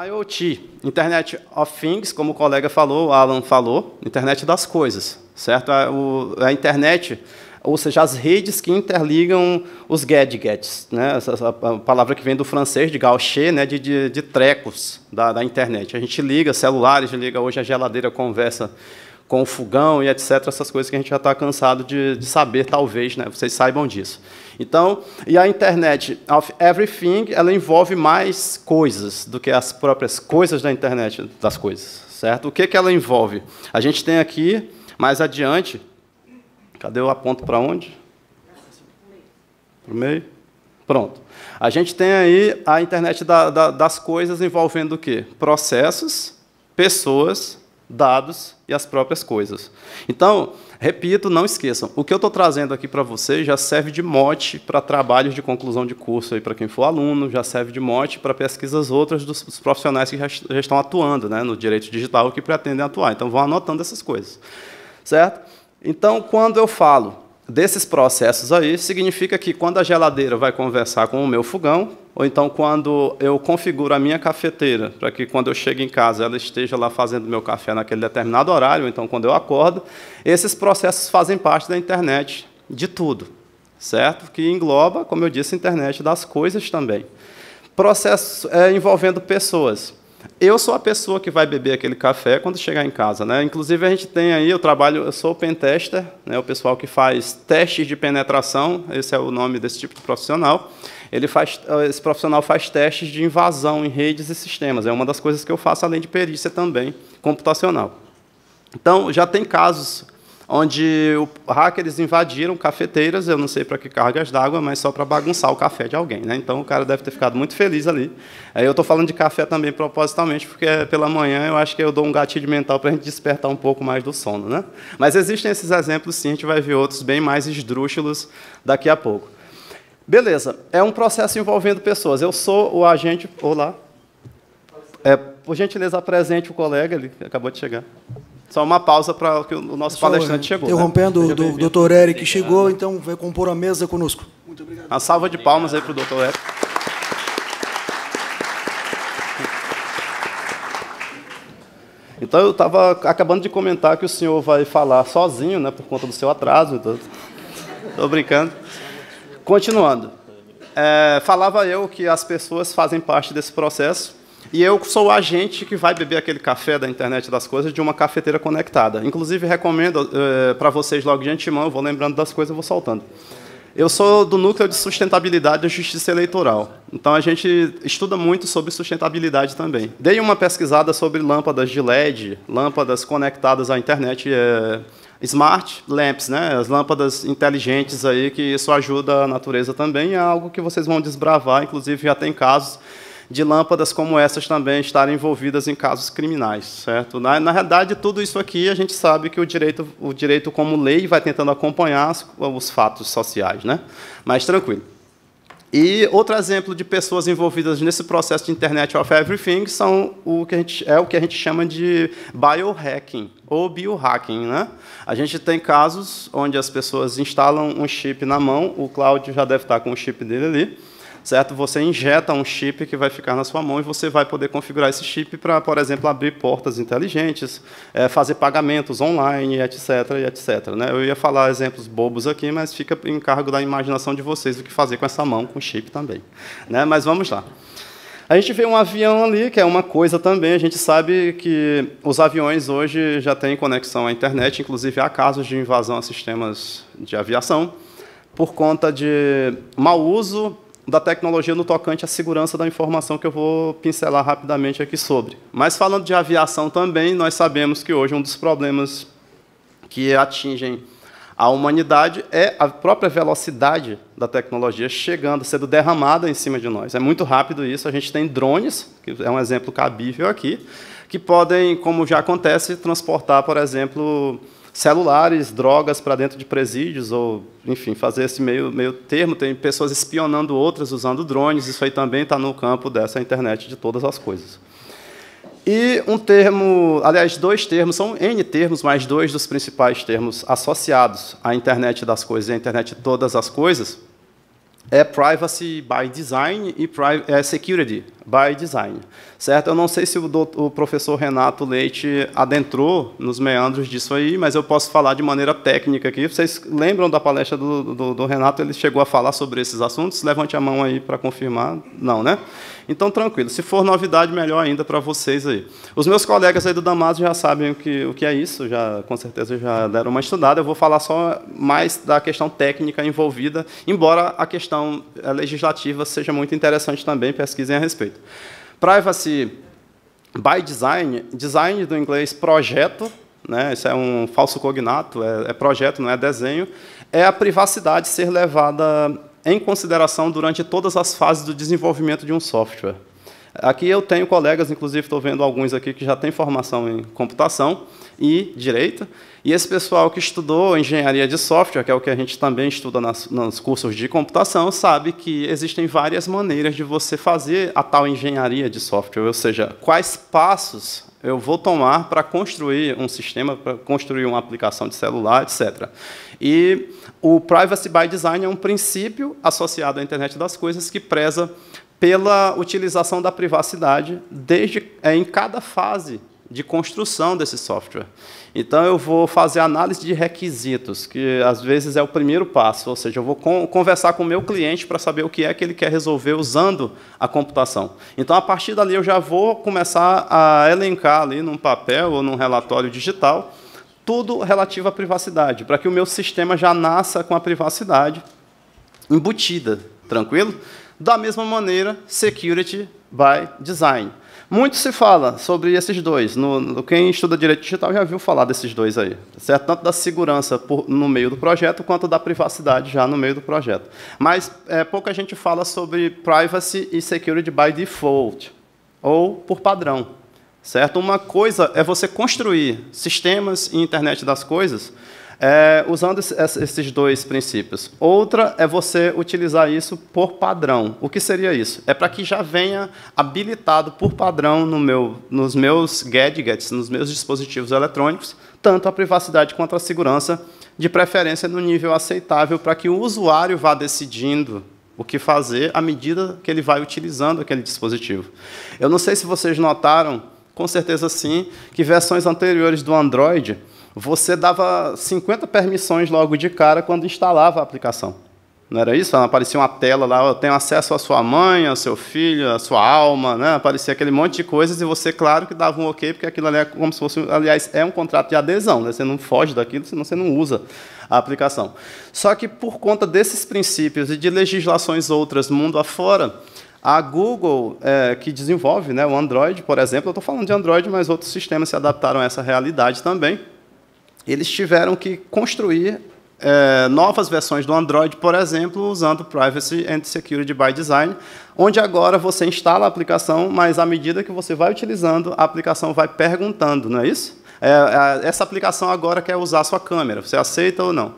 IoT, Internet of Things, como o colega falou, o Alan falou, Internet das coisas, certo? A internet, ou seja, as redes que interligam os gadgets, né? A palavra que vem do francês, de gaucher, né? de trecos da internet. A gente liga celulares, liga hoje a geladeira, conversa com o fogão e etc., essas coisas que a gente já está cansado de saber, talvez, né? Vocês saibam disso. Então, e a Internet of Everything, ela envolve mais coisas do que as próprias coisas da Internet das coisas, certo? O que ela envolve? A gente tem aqui, mais adiante, cadê o aponto para onde? Para o meio? Pronto. A gente tem aí a Internet das coisas envolvendo o quê? Processos, pessoas, dados e as próprias coisas. Então, repito, não esqueçam, o que eu estou trazendo aqui para vocês já serve de mote para trabalhos de conclusão de curso, para quem for aluno, já serve de mote para pesquisas outras dos profissionais que já estão atuando, né, no direito digital ou que pretendem atuar. Então, vão anotando essas coisas. Certo? Então, quando eu falo desses processos aí, significa que quando a geladeira vai conversar com o meu fogão, ou então quando eu configuro a minha cafeteira, para que quando eu chego em casa ela esteja lá fazendo meu café naquele determinado horário, ou então quando eu acordo, esses processos fazem parte da internet de tudo, certo? Que engloba, como eu disse, a internet das coisas também. Processos envolvendo pessoas. Eu sou a pessoa que vai beber aquele café quando chegar em casa, né? Inclusive, a gente tem aí, eu sou pentester, né? O pessoal que faz testes de penetração, esse é o nome desse tipo de profissional. Esse profissional faz testes de invasão em redes e sistemas. É uma das coisas que eu faço, além de perícia também, computacional. Então, já tem casos onde hackers invadiram cafeteiras, eu não sei para que cargas d'água, mas só para bagunçar o café de alguém, né? Então, o cara deve ter ficado muito feliz ali. Eu estou falando de café também propositalmente, porque pela manhã eu acho que eu dou um gatilho mental para a gente despertar um pouco mais do sono, né? Mas existem esses exemplos, sim, a gente vai ver outros bem mais esdrúxulos daqui a pouco. Beleza, é um processo envolvendo pessoas. Eu sou o agente... Olá. Por gentileza, apresente o colega, ele acabou de chegar. Só uma pausa para que o nosso palestrante chegou. Interrompendo, né? O doutor Eric chegou, então vai compor a mesa conosco. Muito obrigado. Uma salva de palmas aí para o doutor Eric. Então, eu estava acabando de comentar que o senhor vai falar sozinho, né, por conta do seu atraso. Estou brincando. Continuando. Falava eu que as pessoas fazem parte desse processo. E eu sou o agente que vai beber aquele café da internet das coisas de uma cafeteira conectada. Inclusive, recomendo para vocês logo de antemão, eu vou lembrando das coisas e vou soltando. Eu sou do Núcleo de Sustentabilidade da Justiça Eleitoral. Então, a gente estuda muito sobre sustentabilidade também. Dei uma pesquisada sobre lâmpadas de LED, lâmpadas conectadas à internet, smart lamps, né? As lâmpadas inteligentes, aí, que isso ajuda a natureza também. É algo que vocês vão desbravar, inclusive já tem casos de lâmpadas como essas também estarem envolvidas em casos criminais, certo? Na realidade, tudo isso aqui a gente sabe que o direito como lei vai tentando acompanhar os fatos sociais, né? Mas tranquilo. E outro exemplo de pessoas envolvidas nesse processo de Internet of Everything são o que a gente chama de biohacking ou biohacking, né? A gente tem casos onde as pessoas instalam um chip na mão, o Cláudio já deve estar com o chip dele ali, certo? Você injeta um chip que vai ficar na sua mão e você vai poder configurar esse chip para, por exemplo, abrir portas inteligentes, fazer pagamentos online, etc., etc., né? Eu ia falar exemplos bobos aqui, mas fica em cargo da imaginação de vocês o que fazer com essa mão, com o chip também, né? Mas vamos lá. A gente vê um avião ali, que é uma coisa também. A gente sabe que os aviões hoje já têm conexão à internet, inclusive há casos de invasão a sistemas de aviação, por conta de mau uso da tecnologia no tocante à segurança da informação, que eu vou pincelar rapidamente aqui sobre. Mas, falando de aviação também, nós sabemos que hoje um dos problemas que atingem a humanidade é a própria velocidade da tecnologia chegando, sendo derramada em cima de nós. É muito rápido isso. A gente tem drones, que é um exemplo cabível aqui, que podem, como já acontece, transportar, por exemplo, celulares, drogas para dentro de presídios, ou, enfim, fazer esse meio termo. Tem pessoas espionando outras usando drones, isso aí também está no campo dessa internet de todas as coisas. E um termo, aliás, dois termos, são N termos, mas dois dos principais termos associados à internet das coisas e à internet de todas as coisas, é Privacy by Design e Security by Design, certo? Eu não sei se o professor Renato Leite adentrou nos meandros disso aí, mas eu posso falar de maneira técnica aqui. Vocês lembram da palestra do Renato? Ele chegou a falar sobre esses assuntos? Levante a mão aí para confirmar. Não, né? Então, tranquilo. Se for novidade, melhor ainda para vocês aí. Os meus colegas aí do Damásio já sabem o que é isso, já, com certeza já deram uma estudada. Eu vou falar só mais da questão técnica envolvida, embora a questão legislativa seja muito interessante também, pesquisem a respeito. Privacy by Design, design do inglês projeto, né, isso é um falso cognato, é projeto, não é desenho, é a privacidade ser levada em consideração durante todas as fases do desenvolvimento de um software. Aqui eu tenho colegas, inclusive estou vendo alguns aqui que já têm formação em computação e direito, e esse pessoal que estudou engenharia de software, que é o que a gente também estuda nos cursos de computação, sabe que existem várias maneiras de você fazer a tal engenharia de software, ou seja, quais passos eu vou tomar para construir um sistema, para construir uma aplicação de celular, etc. E o Privacy by Design é um princípio associado à internet das coisas que preza pela utilização da privacidade em cada fase de construção desse software. Então, eu vou fazer análise de requisitos, que às vezes é o primeiro passo, ou seja, eu vou conversar com o meu cliente para saber o que é que ele quer resolver usando a computação. Então, a partir dali, eu já vou começar a elencar ali num papel ou num relatório digital tudo relativo à privacidade, para que o meu sistema já nasça com a privacidade embutida, tranquilo? Da mesma maneira, Security by Design. Muito se fala sobre esses dois. Quem estuda direito digital já viu falar desses dois aí, certo? Tanto da segurança no meio do projeto, quanto da privacidade já no meio do projeto. Mas pouca gente fala sobre Privacy e Security by Default, ou por padrão, certo? Uma coisa é você construir sistemas e internet das coisas usando esses dois princípios. Outra é você utilizar isso por padrão. O que seria isso? É para que já venha habilitado por padrão nos meus gadgets, nos meus dispositivos eletrônicos, tanto a privacidade quanto a segurança, de preferência no nível aceitável, para que o usuário vá decidindo o que fazer à medida que ele vai utilizando aquele dispositivo. Eu não sei se vocês notaram, com certeza sim, que versões anteriores do Android você dava 50 permissões logo de cara quando instalava a aplicação. Não era isso? Aparecia uma tela lá, eu tenho acesso à sua mãe, ao seu filho, à sua alma, né? Aparecia aquele monte de coisas e você, claro, que dava um ok, porque aquilo ali é como se fosse, aliás, é um contrato de adesão, né? Você não foge daquilo, senão você não usa a aplicação. Só que, por conta desses princípios e de legislações outras mundo afora, a Google, que desenvolve, né, o Android, por exemplo, eu estou falando de Android, mas outros sistemas se adaptaram a essa realidade também, eles tiveram que construir novas versões do Android, por exemplo, usando Privacy and Security by Design, onde agora você instala a aplicação, mas à medida que você vai utilizando, a aplicação vai perguntando, não é isso? Essa aplicação agora quer usar a sua câmera, você aceita ou não?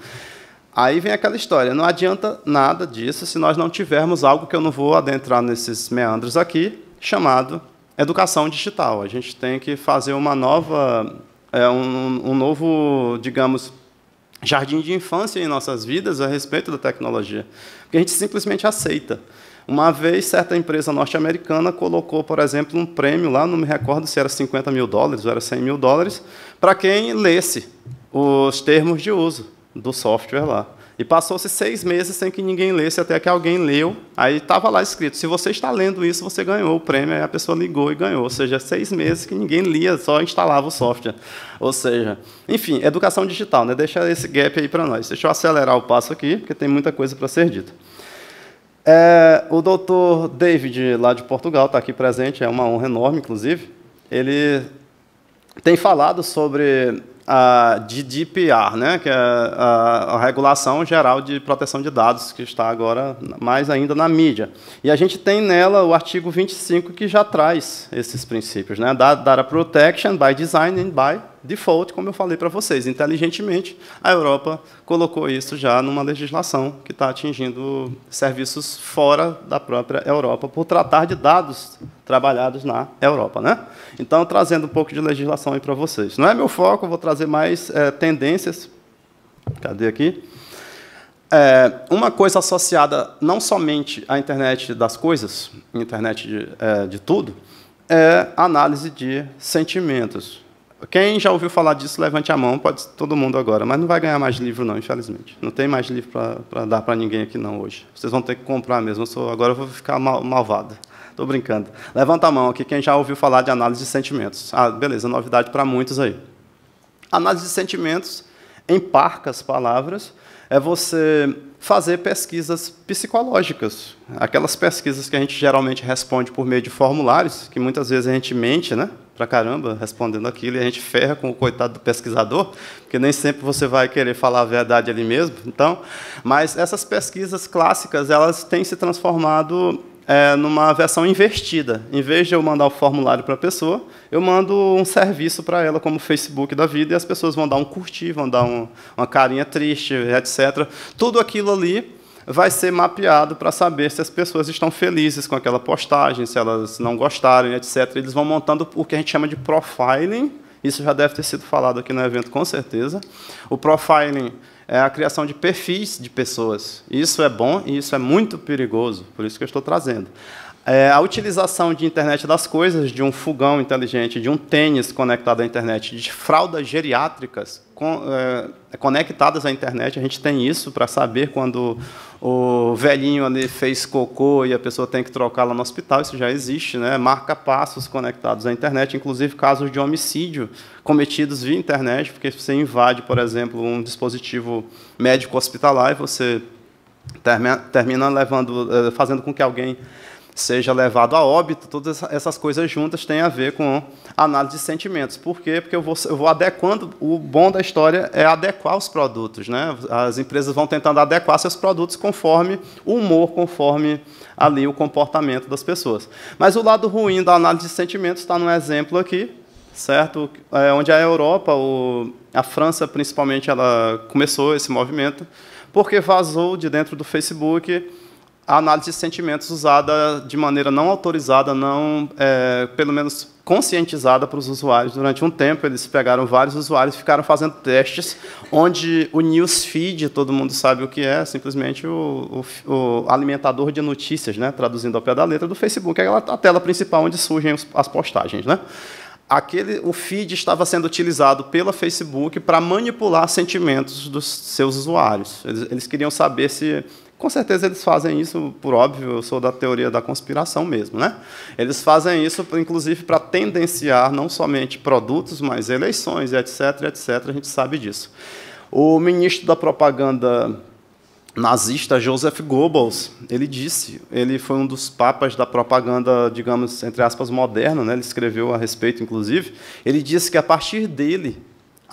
Aí vem aquela história, não adianta nada disso se nós não tivermos algo que eu não vou adentrar nesses meandros aqui, chamado educação digital. A gente tem que fazer uma nova... um novo, digamos, jardim de infância em nossas vidas a respeito da tecnologia. Porque a gente simplesmente aceita. Uma vez, certa empresa norte-americana colocou, por exemplo, um prêmio lá, não me recordo se era $50 mil ou era $100 mil, para quem lesse os termos de uso do software lá. E passou-se 6 meses sem que ninguém lesse, até que alguém leu. Aí estava lá escrito, se você está lendo isso, você ganhou o prêmio. Aí a pessoa ligou e ganhou. Ou seja, 6 meses que ninguém lia, só instalava o software. Ou seja, enfim, educação digital, né? Deixa esse gap aí para nós. Deixa eu acelerar o passo aqui, porque tem muita coisa para ser dita. O doutor David, lá de Portugal, está aqui presente, é uma honra enorme, inclusive. Ele tem falado sobre a GDPR, né, que é a Regulação Geral de Proteção de Dados, que está agora mais ainda na mídia. E a gente tem nela o artigo 25, que já traz esses princípios, né? Data Protection by Design and by Default, como eu falei para vocês. Inteligentemente, a Europa colocou isso já numa legislação que está atingindo serviços fora da própria Europa, por tratar de dados trabalhados na Europa, né? Então, trazendo um pouco de legislação aí para vocês. Não é meu foco, eu vou trazer mais tendências. Cadê aqui? Uma coisa associada não somente à internet das coisas, internet de tudo, é análise de sentimentos. Quem já ouviu falar disso, levante a mão, pode todo mundo agora, mas não vai ganhar mais livro não, infelizmente. Não tem mais livro para dar para ninguém aqui não hoje. Vocês vão ter que comprar mesmo, agora eu vou ficar malvado. Estou brincando. Levanta a mão aqui quem já ouviu falar de análise de sentimentos. Ah, beleza, novidade para muitos aí. Análise de sentimentos, em parcas palavras, é você fazer pesquisas psicológicas. Aquelas pesquisas que a gente geralmente responde por meio de formulários, que muitas vezes a gente mente, né? Pra caramba, respondendo aquilo, e a gente ferra com o coitado do pesquisador, porque nem sempre você vai querer falar a verdade ali mesmo. Então, mas essas pesquisas clássicas, elas têm se transformado numa versão invertida. Em vez de eu mandar o formulário para a pessoa, eu mando um serviço para ela, como o Facebook da vida, e as pessoas vão dar um curtir, vão dar uma carinha triste, etc. Tudo aquilo ali vai ser mapeado para saber se as pessoas estão felizes com aquela postagem, se elas não gostarem, etc. Eles vão montando o que a gente chama de profiling. Isso já deve ter sido falado aqui no evento, com certeza. O profiling é a criação de perfis de pessoas. Isso é bom e isso é muito perigoso, por isso que eu estou trazendo. A utilização de internet das coisas, de um fogão inteligente, de um tênis conectado à internet, de fraldas geriátricas conectadas à internet, a gente tem isso para saber quando o velhinho ali fez cocô e a pessoa tem que trocá-la no hospital, isso já existe, né? Marca-passos conectados à internet, inclusive casos de homicídio cometidos via internet, porque você invade, por exemplo, um dispositivo médico hospitalar e você termina fazendo com que alguém seja levado a óbito. Todas essas coisas juntas têm a ver com análise de sentimentos. Por quê? Porque eu vou adequando. O bom da história é adequar os produtos, né? As empresas vão tentando adequar seus produtos conforme o humor, conforme ali o comportamento das pessoas. Mas o lado ruim da análise de sentimentos está num exemplo aqui, certo? Onde a Europa, a França principalmente, ela começou esse movimento, porque vazou de dentro do Facebook a análise de sentimentos usada de maneira não autorizada, pelo menos conscientizada para os usuários. Durante um tempo, eles pegaram vários usuários e ficaram fazendo testes, onde o newsfeed, todo mundo sabe o que é, simplesmente o alimentador de notícias, né, traduzindo ao pé da letra, do Facebook, é a tela principal onde surgem as postagens, né? O feed estava sendo utilizado pela Facebook para manipular sentimentos dos seus usuários. Eles queriam saber se... Com certeza eles fazem isso, por óbvio, eu sou da teoria da conspiração mesmo, né? Eles fazem isso, inclusive, para tendenciar não somente produtos, mas eleições, etc., etc., a gente sabe disso. O ministro da propaganda nazista, Joseph Goebbels, ele foi um dos papas da propaganda, digamos, entre aspas, moderna, né? Ele escreveu a respeito, inclusive, ele disse que, a partir dele,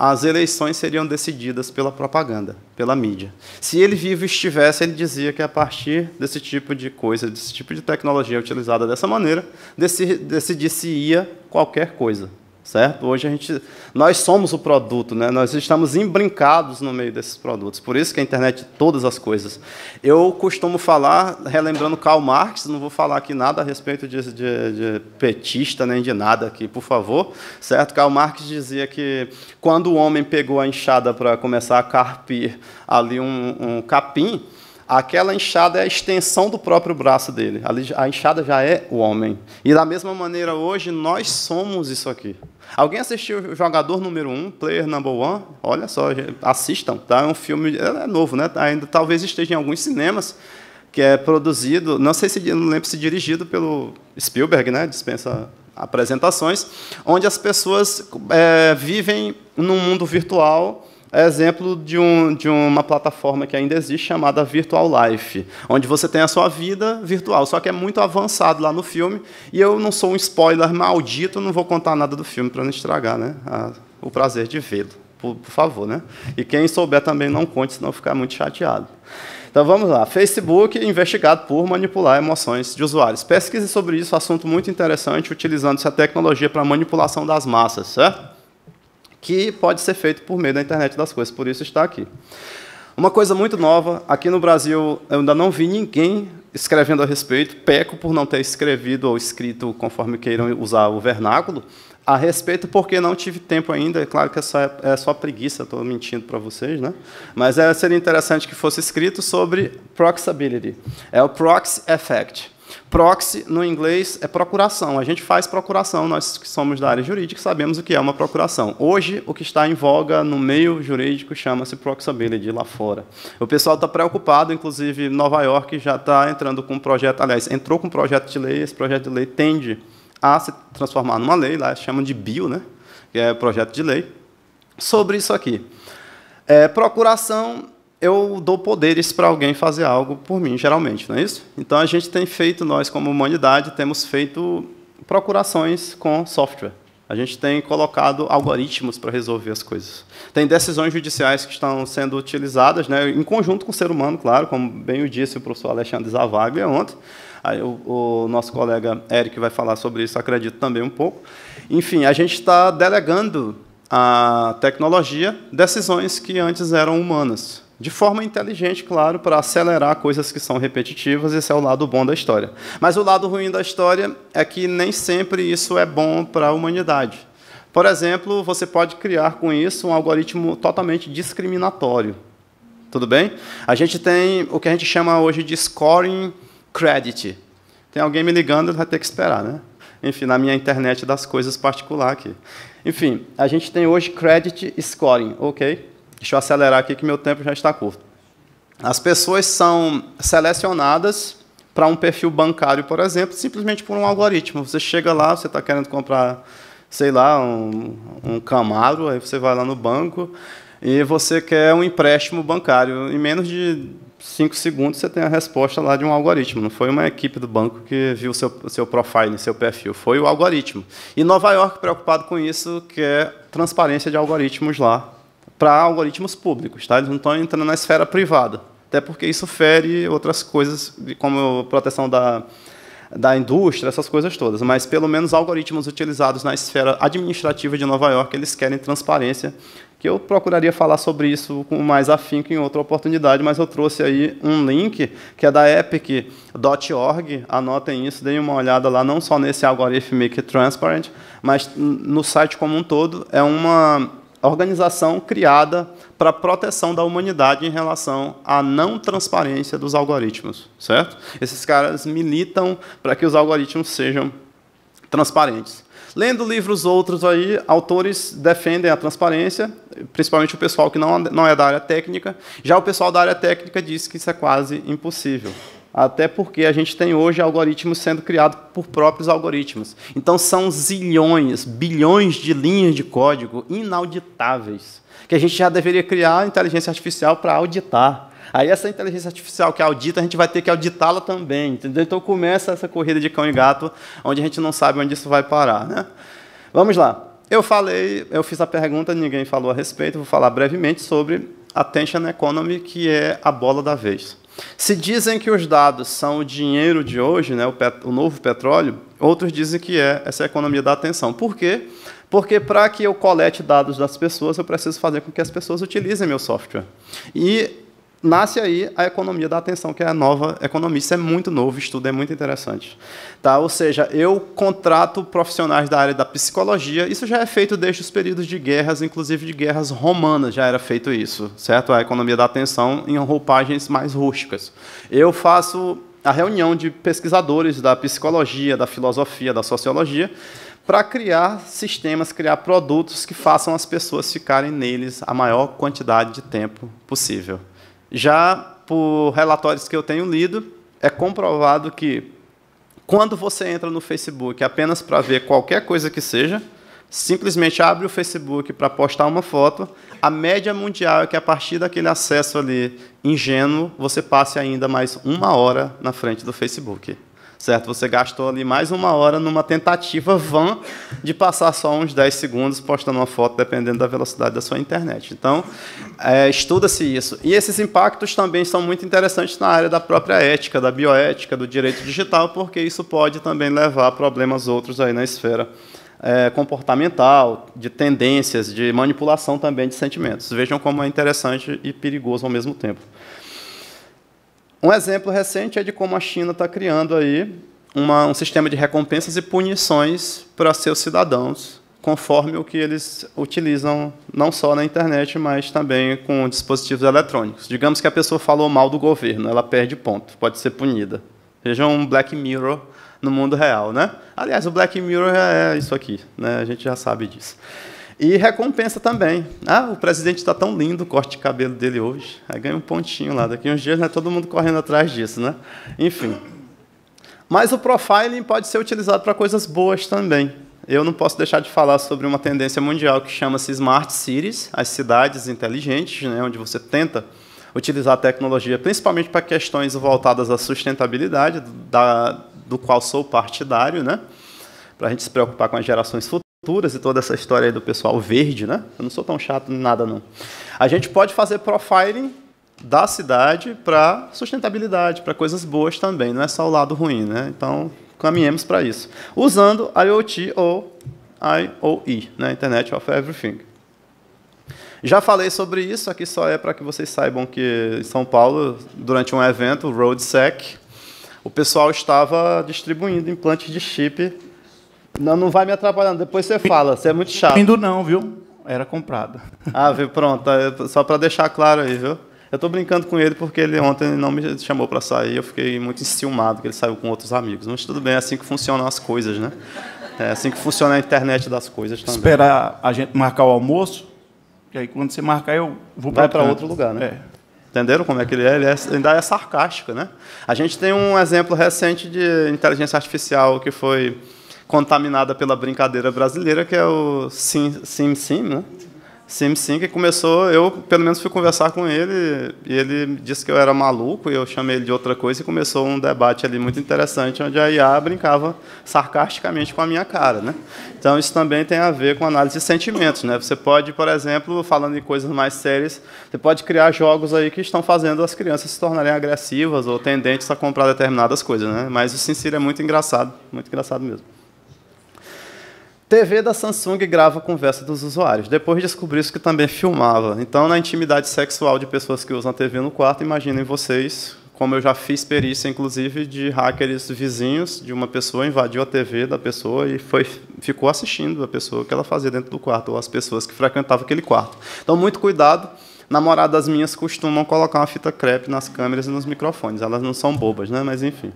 as eleições seriam decididas pela propaganda, pela mídia. Se ele vivo estivesse, ele dizia que, a partir desse tipo de coisa, desse tipo de tecnologia utilizada dessa maneira, decidir-se-ia qualquer coisa. Certo? Hoje nós somos o produto, né? Nós estamos embrincados no meio desses produtos. Por isso que a internet de todas as coisas. Eu costumo falar, relembrando Karl Marx, não vou falar aqui nada a respeito de petista, nem de nada aqui, por favor. Certo? Karl Marx dizia que, quando o homem pegou a enxada para começar a carpir ali um capim, aquela enxada é a extensão do próprio braço dele. A enxada já é o homem. E, da mesma maneira, hoje, nós somos isso aqui. Alguém assistiu o Jogador Número 1, Player Number 1? Olha só, assistam. Tá? É um filme, é novo, né? Ainda talvez esteja em alguns cinemas, que é produzido, não lembro se dirigido pelo Spielberg, né? Dispensa apresentações, onde as pessoas vivem num mundo virtual. É exemplo de uma plataforma que ainda existe, chamada Virtual Life, onde você tem a sua vida virtual, só que é muito avançado lá no filme, e eu não sou um spoiler maldito, não vou contar nada do filme para não estragar, né, o prazer de vê-lo, por favor. Né? E quem souber também não conte, senão eu ficar muito chateado. Então, vamos lá. Facebook investigado por manipular emoções de usuários. Pesquise sobre isso, assunto muito interessante, utilizando essa tecnologia para manipulação das massas, certo? Que pode ser feito por meio da internet das coisas, por isso está aqui. Uma coisa muito nova, aqui no Brasil, eu ainda não vi ninguém escrevendo a respeito, peco por não ter escrevido ou escrito, conforme queiram usar o vernáculo, a respeito, porque não tive tempo ainda, é claro que é só preguiça, estou mentindo para vocês, né? Mas seria interessante que fosse escrito sobre proxability. É o proxy effect. Proxy, no inglês, é procuração. A gente faz procuração, nós que somos da área jurídica sabemos o que é uma procuração. Hoje, o que está em voga no meio jurídico chama-se proxability lá fora. O pessoal está preocupado, inclusive Nova York já está entrando com um projeto, aliás, entrou com um projeto de lei, esse projeto de lei tende a se transformar numa lei, lá chamam de bill, né? Que é projeto de lei, sobre isso aqui. Procuração, eu dou poderes para alguém fazer algo por mim, geralmente, não é isso? Então, a gente tem feito, nós como humanidade, temos feito procurações com software. A gente tem colocado algoritmos para resolver as coisas. Tem decisões judiciais que estão sendo utilizadas, né, em conjunto com o ser humano, claro, como bem o disse o professor Alexandre Zavaglia ontem. Aí o nosso colega Eric vai falar sobre isso, acredito, também um pouco. Enfim, a gente está delegando à tecnologia decisões que antes eram humanas, de forma inteligente, claro, para acelerar coisas que são repetitivas. Esse é o lado bom da história. Mas o lado ruim da história é que nem sempre isso é bom para a humanidade. Por exemplo, você pode criar com isso um algoritmo totalmente discriminatório. Tudo bem? A gente tem o que a gente chama hoje de scoring credit. Tem alguém me ligando, ele vai ter que esperar, né? Enfim, na minha internet das coisas particular aqui. Enfim, a gente tem hoje credit scoring, ok? Deixa eu acelerar aqui que meu tempo já está curto. As pessoas são selecionadas para um perfil bancário, por exemplo, simplesmente por um algoritmo. Você chega lá, você está querendo comprar, sei lá, um Camaro, aí você vai lá no banco e você quer um empréstimo bancário. Em menos de 5 segundos você tem a resposta lá de um algoritmo. Não foi uma equipe do banco que viu o seu profile, seu perfil, foi o algoritmo. E Nova York, preocupado com isso, quer transparência de algoritmos lá, para algoritmos públicos, tá? Eles não estão entrando na esfera privada, até porque isso fere outras coisas, como proteção da indústria, essas coisas todas. Mas, pelo menos, algoritmos utilizados na esfera administrativa de Nova York, eles querem transparência, que eu procuraria falar sobre isso com mais afinco em outra oportunidade, mas eu trouxe aí um link, que é da epic.org, anotem isso, deem uma olhada lá, não só nesse Algorithmic Transparent, mas no site como um todo. É uma organização criada para a proteção da humanidade em relação à não transparência dos algoritmos, certo? Esses caras militam para que os algoritmos sejam transparentes. Lendo livros outros aí, autores defendem a transparência, principalmente o pessoal que não é da área técnica. Já o pessoal da área técnica diz que isso é quase impossível. Até porque a gente tem hoje algoritmos sendo criados por próprios algoritmos. Então, são zilhões, bilhões de linhas de código inauditáveis, que a gente já deveria criar inteligência artificial para auditar. Aí, essa inteligência artificial que audita, a gente vai ter que auditá-la também. Entendeu? Então, começa essa corrida de cão e gato, onde a gente não sabe onde isso vai parar, né? Vamos lá. Eu fiz a pergunta, ninguém falou a respeito, vou falar brevemente sobre Attention Economy, que é a bola da vez. Se dizem que os dados são o dinheiro de hoje, né, o novo petróleo, outros dizem que é essa economia da atenção. Por quê? Porque, para que eu colete dados das pessoas, eu preciso fazer com que as pessoas utilizem meu software. E nasce aí a economia da atenção, que é a nova economia. Isso é muito novo, o estudo é muito interessante. Tá? Ou seja, eu contrato profissionais da área da psicologia. Isso já é feito desde os períodos de guerras, inclusive de guerras romanas, já era feito isso, certo? A economia da atenção em roupagens mais rústicas. Eu faço a reunião de pesquisadores da psicologia, da filosofia, da sociologia, para criar sistemas, criar produtos que façam as pessoas ficarem neles a maior quantidade de tempo possível. Já por relatórios que eu tenho lido, é comprovado que quando você entra no Facebook apenas para ver qualquer coisa que seja, simplesmente abre o Facebook para postar uma foto, a média mundial é que, a partir daquele acesso ali ingênuo, você passe ainda mais 1 hora na frente do Facebook. Certo? Você gastou ali mais 1 hora numa tentativa vã de passar só uns 10 segundos postando uma foto, dependendo da velocidade da sua internet. Então, estuda-se isso. E esses impactos também são muito interessantes na área da própria ética, da bioética, do direito digital, porque isso pode também levar a problemas outros aí na esfera comportamental, de tendências, de manipulação também de sentimentos. Vejam como é interessante e perigoso ao mesmo tempo. Um exemplo recente é de como a China está criando aí um sistema de recompensas e punições para seus cidadãos conforme o que eles utilizam, não só na internet, mas também com dispositivos eletrônicos. Digamos que a pessoa falou mal do governo, ela perde ponto, pode ser punida. Veja um Black Mirror no mundo real, né? Aliás, o Black Mirror é isso aqui, né? A gente já sabe disso. E recompensa também. O presidente está tão lindo, o corte de cabelo dele hoje. Aí ganha um pontinho lá. Daqui uns dias, né, todo mundo correndo atrás disso, né? Enfim. Mas o profiling pode ser utilizado para coisas boas também. Eu não posso deixar de falar sobre uma tendência mundial que chama-se Smart Cities, as cidades inteligentes, né, onde você tenta utilizar a tecnologia, principalmente para questões voltadas à sustentabilidade, do qual sou partidário, né, para a gente se preocupar com as gerações futuras e toda essa história aí do pessoal verde. Né? Eu não sou tão chato em nada, não. A gente pode fazer profiling da cidade para sustentabilidade, para coisas boas também, não é só o lado ruim. Né? Então, caminhemos para isso, usando IoT ou IoE, né? Internet of Everything. Já falei sobre isso, aqui só é para que vocês saibam que em São Paulo, durante um evento, o RoadSec, o pessoal estava distribuindo implantes de chip. Não vai me atrapalhando, depois você fala, você é muito chato. Indo não, viu? Era comprada. Viu? Pronto, só para deixar claro aí, viu? Eu estou brincando com ele porque ele ontem não me chamou para sair, eu fiquei muito enciumado que ele saiu com outros amigos. Mas tudo bem, é assim que funcionam as coisas, né? É assim que funciona a internet das coisas também. Esperar a gente marcar o almoço, que aí quando você marcar eu vou para outro lugar, né? Entenderam como é que ele é? Ele ainda é sarcástico, né? A gente tem um exemplo recente de inteligência artificial que foi contaminada pela brincadeira brasileira, que é o SimSim, né? SimSim, que começou, eu pelo menos fui conversar com ele, e ele disse que eu era maluco, e eu chamei ele de outra coisa, e começou um debate ali muito interessante, onde a IA brincava sarcasticamente com a minha cara. Né? Então, isso também tem a ver com análise de sentimentos. Né? Você pode, por exemplo, falando em coisas mais sérias, você pode criar jogos aí que estão fazendo as crianças se tornarem agressivas ou tendentes a comprar determinadas coisas. Né? Mas o SimSim é muito engraçado mesmo. TV da Samsung grava a conversa dos usuários. Depois descobriu-se que também filmava. Então, na intimidade sexual de pessoas que usam a TV no quarto, imaginem vocês, como eu já fiz perícia, inclusive, de hackers vizinhos de uma pessoa, invadiu a TV da pessoa e ficou assistindo a pessoa que ela fazia dentro do quarto, ou as pessoas que frequentavam aquele quarto. Então, muito cuidado. Namoradas minhas costumam colocar uma fita crepe nas câmeras e nos microfones. Elas não são bobas, né? Mas, enfim.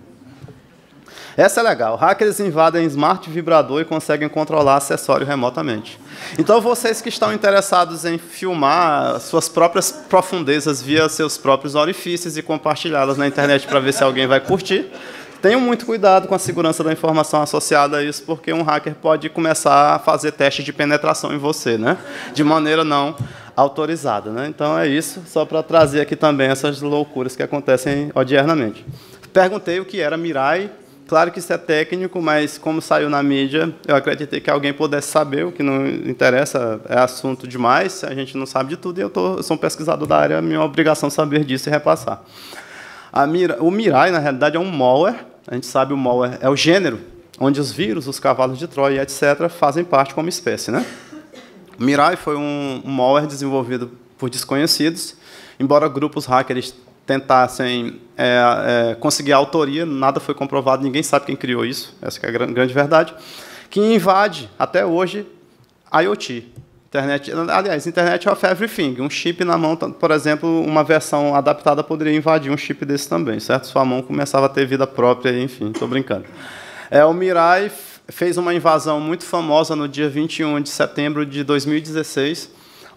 Essa é legal. Hackers invadem smart vibrador e conseguem controlar acessório remotamente. Então, vocês que estão interessados em filmar suas próprias profundezas via seus próprios orifícios e compartilhá-las na internet para ver se alguém vai curtir, tenham muito cuidado com a segurança da informação associada a isso, porque um hacker pode começar a fazer testes de penetração em você, né? De maneira não autorizada. Né? Então, é isso, só para trazer aqui também essas loucuras que acontecem odiernamente. Perguntei o que era Mirai. Claro que isso é técnico, mas como saiu na mídia, eu acreditei que alguém pudesse saber, o que não interessa, é assunto demais, a gente não sabe de tudo, e eu sou um pesquisador da área, é minha obrigação saber disso e repassar. O Mirai, na realidade, é um malware, a gente sabe o malware é o gênero, onde os vírus, os cavalos de Troia, etc., fazem parte como espécie. Né? O Mirai foi um malware desenvolvido por desconhecidos, embora grupos hackers tentassem conseguir a autoria, nada foi comprovado, ninguém sabe quem criou isso, essa que é a grande verdade, que invade, até hoje, IoT. Internet of Everything. Um chip na mão, por exemplo, uma versão adaptada poderia invadir um chip desse também, certo? Sua mão começava a ter vida própria, enfim, estou brincando. O Mirai fez uma invasão muito famosa no dia 21 de setembro de 2016,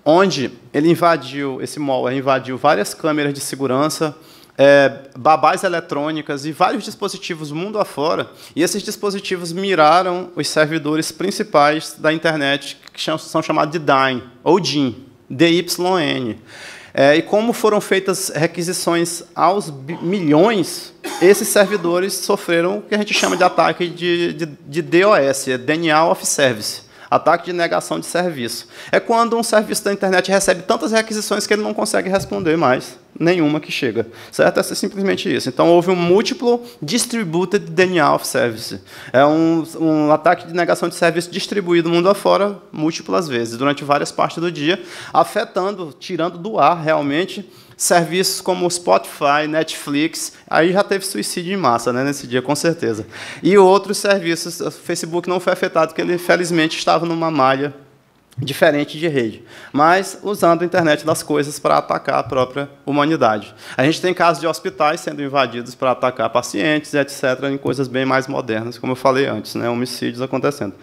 onde ele esse malware invadiu várias câmeras de segurança, babás eletrônicas e vários dispositivos mundo afora, e esses dispositivos miraram os servidores principais da internet, que são chamados de DYN, ou DYN, D-Y-N. E como foram feitas requisições aos milhões, esses servidores sofreram o que a gente chama de ataque de DOS, Denial of Service. Ataque de negação de serviço. É quando um serviço da internet recebe tantas requisições que ele não consegue responder mais. nenhuma que chega, certo? É simplesmente isso. Então, houve um múltiplo distributed denial of service. É um ataque de negação de serviço distribuído mundo afora múltiplas vezes, durante várias partes do dia, afetando, tirando do ar, realmente, serviços como Spotify, Netflix, aí já teve suicídio em massa, né, nesse dia, com certeza. E outros serviços, o Facebook não foi afetado, porque ele, felizmente, estava numa malha diferente de rede, mas usando a internet das coisas para atacar a própria humanidade. A gente tem casos de hospitais sendo invadidos para atacar pacientes, etc., em coisas bem mais modernas, como eu falei antes, né, homicídios acontecendo.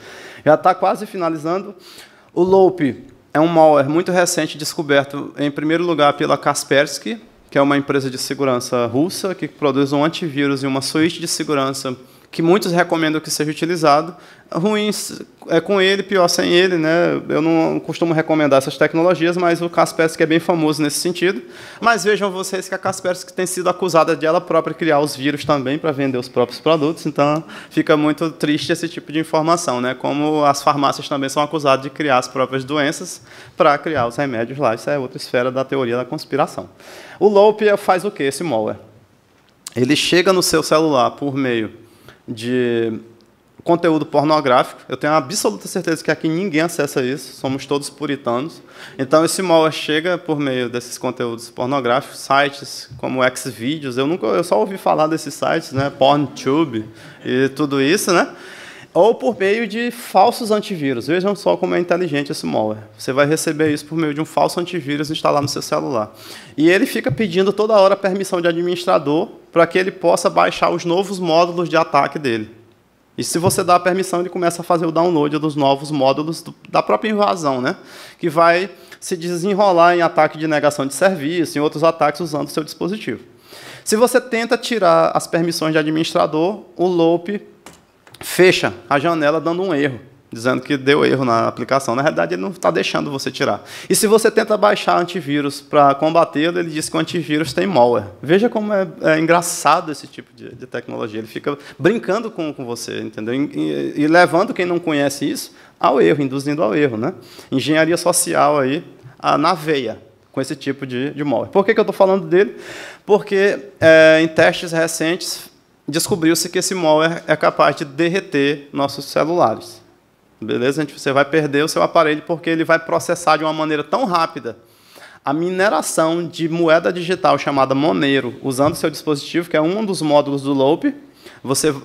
Já está quase finalizando. O Lope é um malware muito recente, descoberto, em primeiro lugar, pela Kaspersky, que é uma empresa de segurança russa, que produz um antivírus e uma suíte de segurança que muitos recomendam que seja utilizado. Ruins é com ele, pior sem ele, né? Eu não costumo recomendar essas tecnologias, mas o Kaspersky é bem famoso nesse sentido. Mas vejam vocês que a Kaspersky tem sido acusada de ela própria criar os vírus também para vender os próprios produtos, então fica muito triste esse tipo de informação, né? Como as farmácias também são acusadas de criar as próprias doenças para criar os remédios lá. Isso é outra esfera da teoria da conspiração. O Lope faz o quê, esse malware? Ele chega no seu celular por meio de conteúdo pornográfico. Eu tenho absoluta certeza que aqui ninguém acessa isso, somos todos puritanos. Então, esse malware chega por meio desses conteúdos pornográficos, sites como Xvideos, eu só ouvi falar desses sites, né, PornTube e tudo isso, né? Ou por meio de falsos antivírus. Vejam só como é inteligente esse malware. Você vai receber isso por meio de um falso antivírus instalado no seu celular. E ele fica pedindo toda hora permissão de administrador para que ele possa baixar os novos módulos de ataque dele. E se você dá a permissão, ele começa a fazer o download dos novos módulos da própria invasão, né? Que vai se desenrolar em ataque de negação de serviço, em outros ataques usando o seu dispositivo. Se você tenta tirar as permissões de administrador, o Lope fecha a janela dando um erro, dizendo que deu erro na aplicação. Na realidade, ele não está deixando você tirar. E se você tenta baixar antivírus para combatê-lo, ele diz que o antivírus tem malware. Veja como é engraçado esse tipo de tecnologia. Ele fica brincando com você, entendeu? E levando quem não conhece isso ao erro, induzindo ao erro, né? Engenharia social aí na veia com esse tipo de malware. Por que eu estou falando dele? Porque em testes recentes descobriu-se que esse malware é capaz de derreter nossos celulares. Beleza? Você vai perder o seu aparelho porque ele vai processar de uma maneira tão rápida a mineração de moeda digital chamada Monero, usando o seu dispositivo, que é um dos módulos do Lope.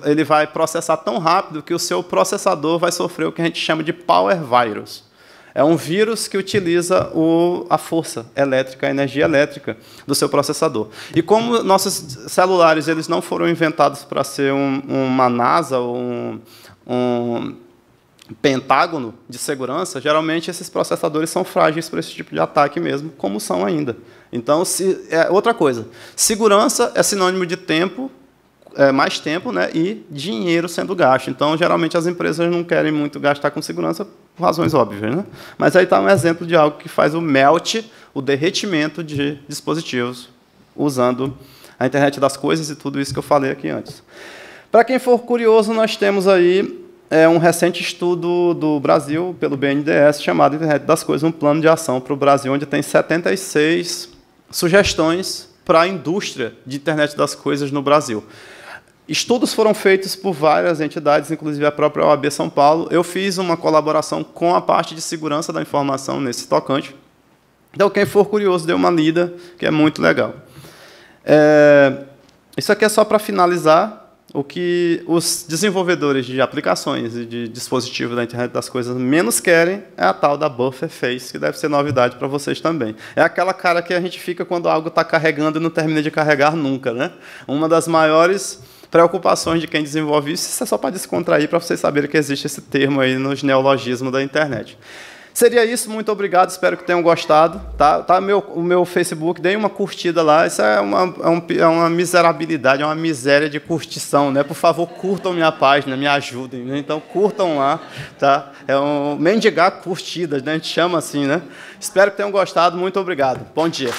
Ele vai processar tão rápido que o seu processador vai sofrer o que a gente chama de power virus. É um vírus que utiliza a força elétrica, a energia elétrica do seu processador. E como nossos celulares eles não foram inventados para ser uma NASA ou um pentágono de segurança, geralmente esses processadores são frágeis para esse tipo de ataque mesmo, como são ainda. Então, outra coisa, segurança é sinônimo de tempo, mais tempo, né, e dinheiro sendo gasto. Então, geralmente, as empresas não querem muito gastar com segurança por razões óbvias, né? Mas aí está um exemplo de algo que faz o melt, o derretimento de dispositivos, usando a internet das coisas e tudo isso que eu falei aqui antes. Para quem for curioso, nós temos aí um recente estudo do Brasil, pelo BNDES, chamado Internet das Coisas, um plano de ação para o Brasil, onde tem 76 sugestões para a indústria de internet das coisas no Brasil. Estudos foram feitos por várias entidades, inclusive a própria OAB São Paulo. Eu fiz uma colaboração com a parte de segurança da informação nesse tocante. Então, quem for curioso, dê uma lida, que é muito legal. Isso aqui é só para finalizar. O que os desenvolvedores de aplicações e de dispositivos da internet das coisas menos querem é a tal da buffer face, que deve ser novidade para vocês também. É aquela cara que a gente fica quando algo está carregando e não termina de carregar nunca, né? Uma das maiores preocupações de quem desenvolve isso é só para descontrair, para vocês saberem que existe esse termo aí nos neologismos da internet. Seria isso, muito obrigado, espero que tenham gostado. Tá o meu Facebook, deem uma curtida lá, isso é uma miserabilidade, é uma miséria de curtição, né? Por favor, curtam minha página, me ajudem, né? Então curtam lá, tá? É mendigar curtidas, né? A gente chama assim, né? Espero que tenham gostado, muito obrigado. Bom dia.